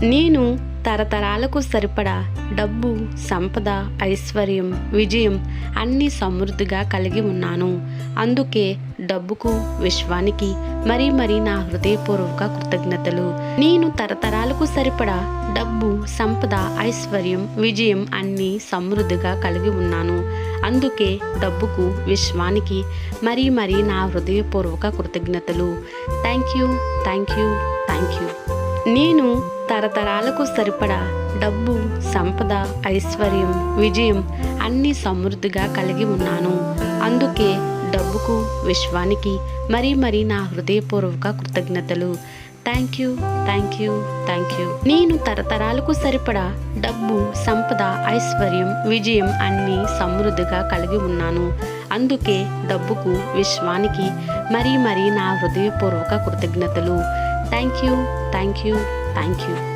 నేను తరతరాలకు సరిపడా డబ్బు, సంపద, ఐశ్వర్యం, విజయం అన్నీ సమృద్ధిగా కలిగి ఉన్నాను. అందుకే డబ్బుకు, విశ్వానికి మరీ మరీ నా హృదయపూర్వక కృతజ్ఞతలు. నేను తరతరాలకు సరిపడా డబ్బు, సంపద, ఐశ్వర్యం, విజయం అన్నీ సమృద్ధిగా కలిగి ఉన్నాను. అందుకే డబ్బుకు, విశ్వానికి మరీ మరీ నా హృదయపూర్వక కృతజ్ఞతలు. Thank you, thank you, thank you. నేను తరతరాలకు సరిపడా డబ్బు, సంపద, ఐశ్వర్యం, విజయం అన్నీ సమృద్ధిగా కలిగి ఉన్నాను. అందుకే డబ్బుకు, విశ్వానికి మరీ మరీ నా హృదయపూర్వక కృతజ్ఞతలు. Thank you, thank you, thank you. నేను తరతరాలకు సరిపడా డబ్బు, సంపద, ఐశ్వర్యం, విజయం అన్నీ సమృద్ధిగా కలిగి ఉన్నాను. అందుకే డబ్బుకు, విశ్వానికి మరీ మరీ నా హృదయపూర్వక కృతజ్ఞతలు. Thank you, thank you, thank you.